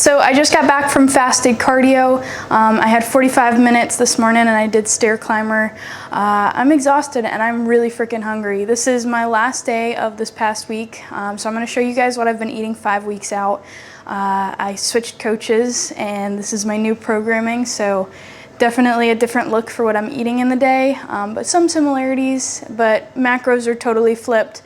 So I just got back from fasted cardio. I had 45 minutes this morning and I did stair climber. I'm exhausted and I'm really freaking hungry. This is my last day of this past week. So I'm gonna show you guys what I've been eating 5 weeks out. I switched coaches and this is my new programming. So definitely a different look for what I'm eating in the day, but some similarities, but macros are totally flipped.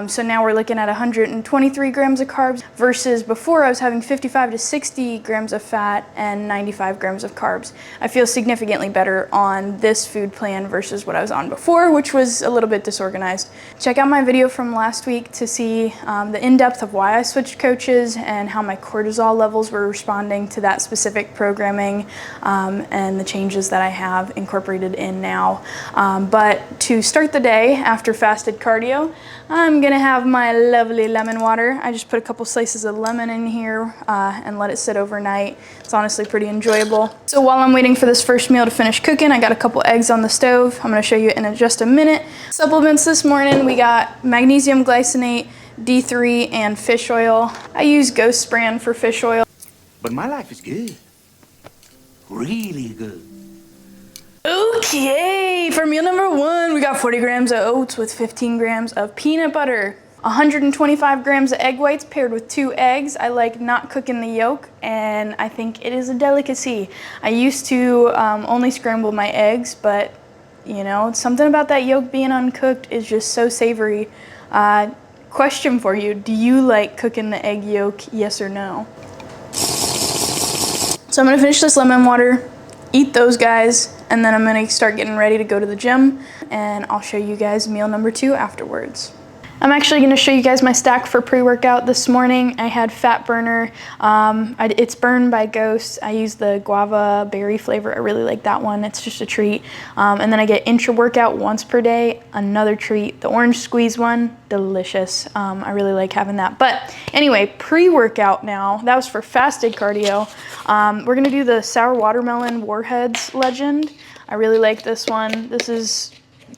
So now we're looking at 123 grams of carbs versus before I was having 55 to 60 grams of fat and 95 grams of carbs. I feel significantly better on this food plan versus what I was on before, which was a little bit disorganized. Check out my video from last week to see the in-depth of why I switched coaches and how my cortisol levels were responding to that specific programming and the changes that I have incorporated in now. But to start the day after fasted cardio, I'm gonna have my lovely lemon water. I just put a couple slices of lemon in here and let it sit overnight. It's honestly pretty enjoyable. So while I'm waiting for this first meal to finish cooking, I got a couple eggs on the stove. I'm gonna show you in just a minute. Supplements this morning, we got magnesium glycinate, D3, and fish oil. I use Ghost brand for fish oil. But my life is good. Really good. Okay, for meal number one, we got 40 grams of oats with 15 grams of peanut butter, 125 grams of egg whites paired with 2 eggs. I like not cooking the yolk, and I think it is a delicacy. I used to only scramble my eggs, but you know, something about that yolk being uncooked is just so savory. Question for you, do you like cooking the egg yolk, yes or no? So I'm gonna finish this lemon water, eat those guys, and then I'm gonna start getting ready to go to the gym, and I'll show you guys meal number 2 afterwards. I'm actually gonna show you guys my stack for pre-workout this morning. I had Fat Burner. It's Burned by Ghost. I use the guava berry flavor. I really like that one. It's just a treat. And then I get intra-workout once per day, another treat. The orange squeeze one, delicious. I really like having that. But anyway, pre-workout now. That was for fasted cardio. We're gonna do the sour watermelon Warheads Legend. I really like this one. This is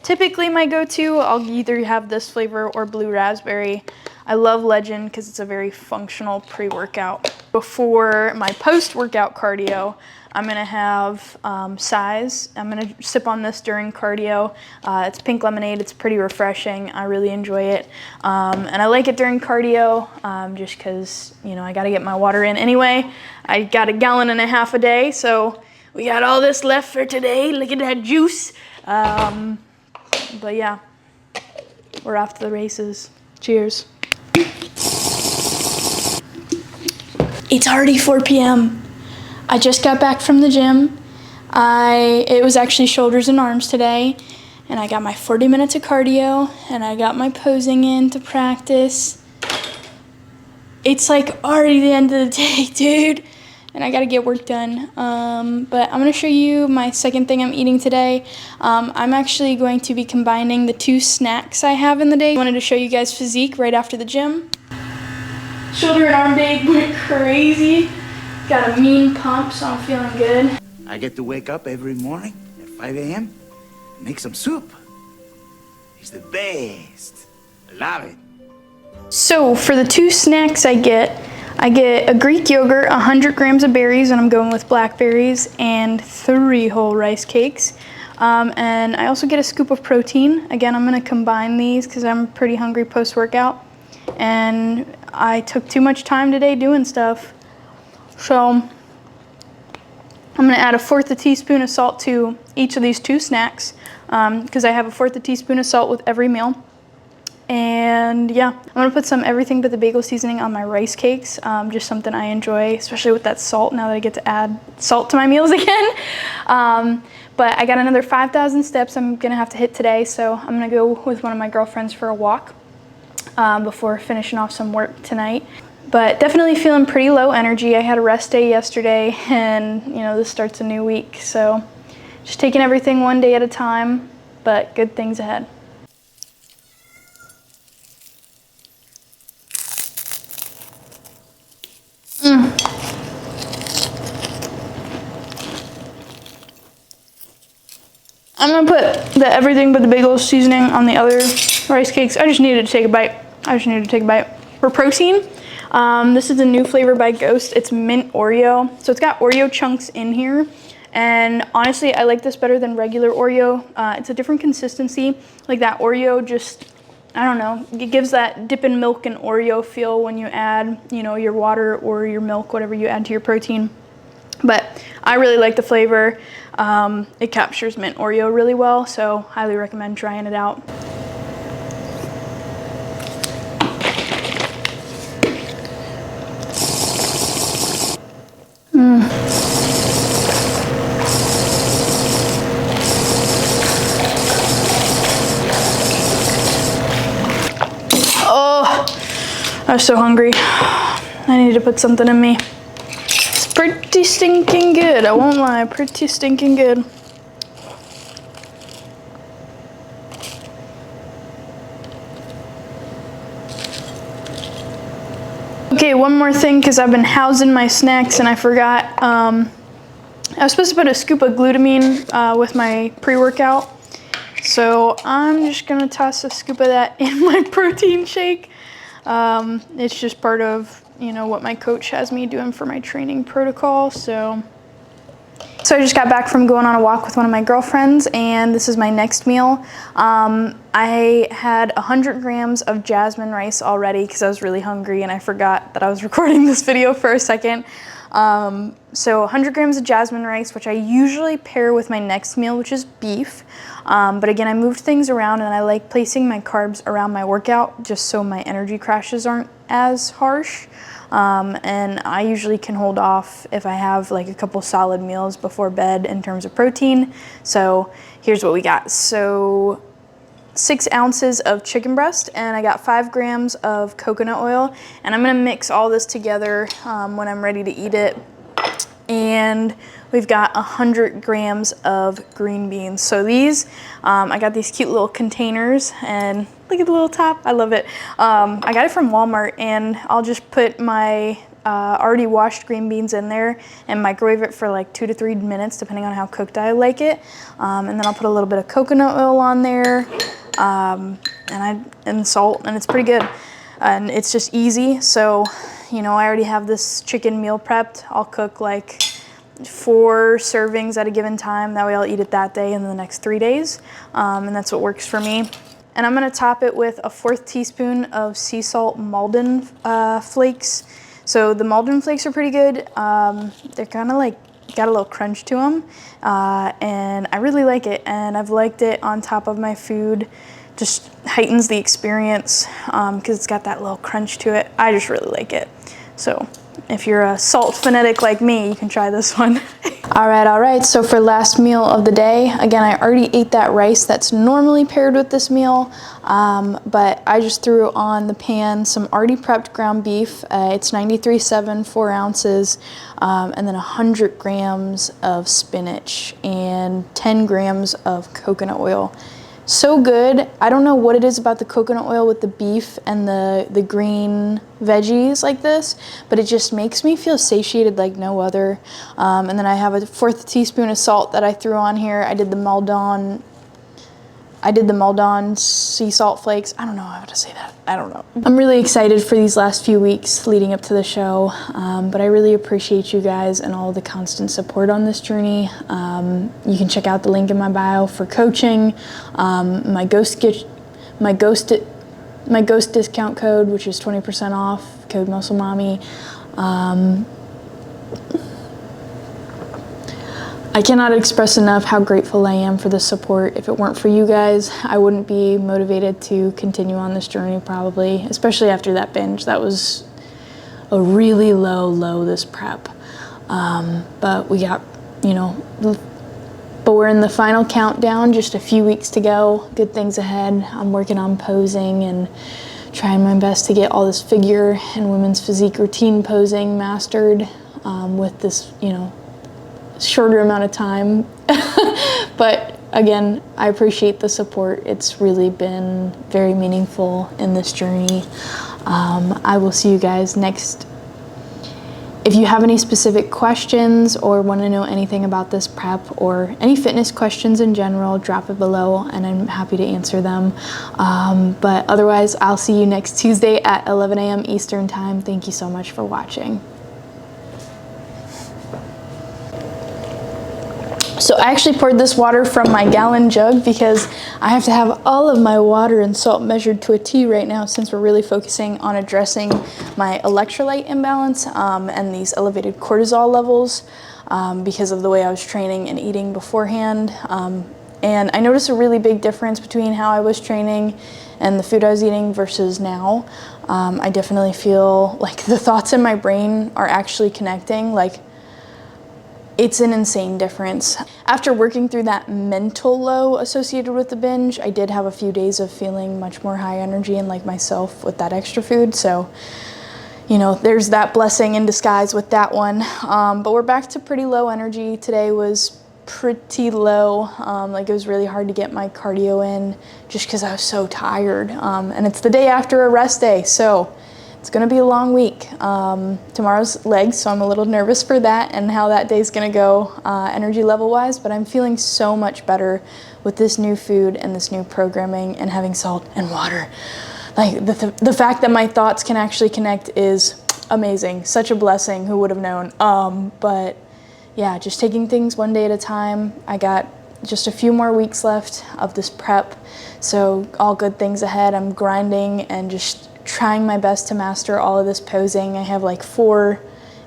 typically my go-to. I'll either have this flavor or blue raspberry. I love Legend because it's a very functional pre-workout. Before my post-workout cardio, I'm gonna have Size. I'm gonna sip on this during cardio. It's pink lemonade. It's pretty refreshing. I really enjoy it. And I like it during cardio just because, you know, I gotta get my water in anyway. I got 1.5 gallons a day, so we got all this left for today. Look at that juice. But yeah, we're off to the races. Cheers. It's already 4 p.m. I just got back from the gym. It was actually shoulders and arms today, and I got my 40 minutes of cardio, and I got my posing in to practice. It's like already the end of the day, dude, and I gotta get work done. But I'm gonna show you my second thing I'm eating today. I'm actually going to be combining the 2 snacks I have in the day. I wanted to show you guys physique right after the gym. Shoulder and arm day went crazy. Got a mean pump, so I'm feeling good. I get to wake up every morning at 5 a.m. and make some soup. It's the best. I love it. So for the 2 snacks I get a Greek yogurt, 100 grams of berries, and I'm going with blackberries, and 3 whole rice cakes. And I also get a scoop of protein. Again, I'm gonna combine these because I'm pretty hungry post-workout. And I took too much time today doing stuff. So I'm gonna add 1/4 teaspoon of salt to each of these 2 snacks because I have 1/4 teaspoon of salt with every meal. And yeah, I'm gonna put some everything but the bagel seasoning on my rice cakes, just something I enjoy, especially with that salt, now that I get to add salt to my meals again. But I got another 5,000 steps I'm gonna have to hit today, so I'm gonna go with one of my girlfriends for a walk before finishing off some work tonight. But definitely feeling pretty low energy. I had a rest day yesterday, and you know, this starts a new week, so just taking everything one day at a time, but good things ahead. I'm gonna put the everything but the bagel seasoning on the other rice cakes. I just needed to take a bite. For protein, This is a new flavor by Ghost. It's mint Oreo. So it's got Oreo chunks in here. And honestly, I like this better than regular Oreo. It's a different consistency. Like that Oreo just, I don't know, it gives that dip in milk and Oreo feel when you add, you know, your water or your milk, whatever you add to your protein. But I really like the flavor. It captures mint Oreo really well, so highly recommend trying it out. I was so hungry. I need to put something in me. It's pretty stinking good, I won't lie, pretty stinking good. Okay, one more thing, because I've been housing my snacks and I forgot. I was supposed to put a scoop of glutamine with my pre-workout. So I'm just gonna toss a scoop of that in my protein shake. It's just part of, you know, what my coach has me doing for my training protocol. So I just got back from going on a walk with one of my girlfriends, and this is my next meal. I had 100 grams of jasmine rice already because I was really hungry and I forgot that I was recording this video for a second. So 100 grams of jasmine rice, which I usually pair with my next meal, which is beef. But again, I moved things around and I like placing my carbs around my workout just so my energy crashes aren't as harsh. And I usually can hold off if I have like a couple solid meals before bed in terms of protein. So here's what we got. So 6 ounces of chicken breast, and I got 5 grams of coconut oil, and I'm gonna mix all this together when I'm ready to eat it. And we've got 100 grams of green beans. So these, I got these cute little containers, and look at the little top, I love it. I got it from Walmart, and I'll just put my already washed green beans in there and microwave it for like 2 to 3 minutes, depending on how cooked I like it. And then I'll put a little bit of coconut oil on there, and salt, and it's pretty good. And it's just easy. So, you know, I already have this chicken meal prepped. I'll cook like 4 servings at a given time. That way I'll eat it that day and the next 3 days. And that's what works for me. And I'm gonna top it with a 1/4 teaspoon of sea salt Maldon flakes. So the Maldon flakes are pretty good. They're kind of like, got a little crunch to them. And I really like it. And I've liked it on top of my food. Just heightens the experience because it's got that little crunch to it. I just really like it. So if you're a salt fanatic like me, you can try this one. All right, so for last meal of the day, again, I already ate that rice that's normally paired with this meal, but I just threw on the pan some already prepped ground beef. It's 93.7, 4 ounces, and then 100 grams of spinach and 10 grams of coconut oil. So good. I don't know what it is about the coconut oil with the beef and the green veggies like this, but it just makes me feel satiated like no other. And then I have a 1/4 teaspoon of salt that I threw on here. I did the Maldon sea salt flakes. I don't know how to say that. I don't know. I'm really excited for these last few weeks leading up to the show, but I really appreciate you guys and all the constant support on this journey. You can check out the link in my bio for coaching, my ghost discount code, which is 20% off, code MUSCLEMAMI. I cannot express enough how grateful I am for the support. If it weren't for you guys, I wouldn't be motivated to continue on this journey probably, especially after that binge. That was a really low this prep. But we got, you know, but we're in the final countdown, just a few weeks to go, good things ahead. I'm working on posing and trying my best to get all this figure and women's physique routine posing mastered with this, you know, shorter amount of time. But again, I appreciate the support. It's really been very meaningful in this journey. I will see you guys next If you have any specific questions or want to know anything about this prep or any fitness questions in general, drop it below and I'm happy to answer them. But otherwise, I'll see you next Tuesday at 11 a.m. Eastern Time. Thank you so much for watching. So I actually poured this water from my gallon jug because I have to have all of my water and salt measured to a T right now, since we're really focusing on addressing my electrolyte imbalance and these elevated cortisol levels because of the way I was training and eating beforehand. And I noticed a really big difference between how I was training and the food I was eating versus now. I definitely feel like the thoughts in my brain are actually connecting. Like, it's an insane difference. After working through that mental low associated with the binge, I did have a few days of feeling much more high energy and like myself with that extra food. So, you know, there's that blessing in disguise with that one. But we're back to pretty low energy. Today was pretty low. Like, it was really hard to get my cardio in just because I was so tired. And it's the day after a rest day, so it's gonna be a long week. Tomorrow's legs, so I'm a little nervous for that and how that day's gonna go energy level wise, but I'm feeling so much better with this new food and this new programming and having salt and water. Like, the fact that my thoughts can actually connect is amazing. Such a blessing, who would have known? But yeah, just taking things one day at a time. I got just a few more weeks left of this prep, so all good things ahead. I'm grinding and just trying my best to master all of this posing. I have like 4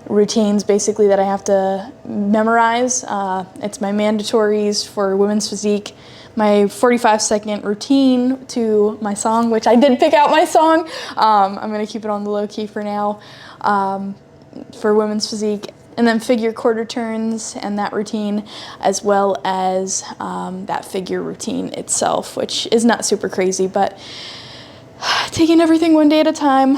routines basically that I have to memorize. It's my mandatories for women's physique, my 45-second routine to my song, which I did pick out my song. I'm gonna keep it on the low key for now, for women's physique. And then figure quarter turns and that routine, as well as that figure routine itself, which is not super crazy, but taking everything one day at a time.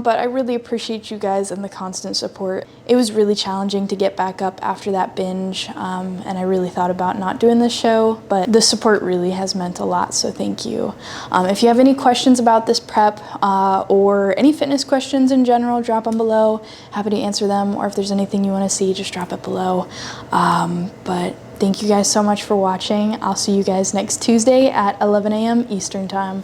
But I really appreciate you guys and the constant support. It was really challenging to get back up after that binge, and I really thought about not doing this show, but the support really has meant a lot, so thank you. If you have any questions about this prep or any fitness questions in general, drop them below. Happy to answer them, or if there's anything you want to see, just drop it below. But thank you guys so much for watching. I'll see you guys next Tuesday at 11 a.m. Eastern Time.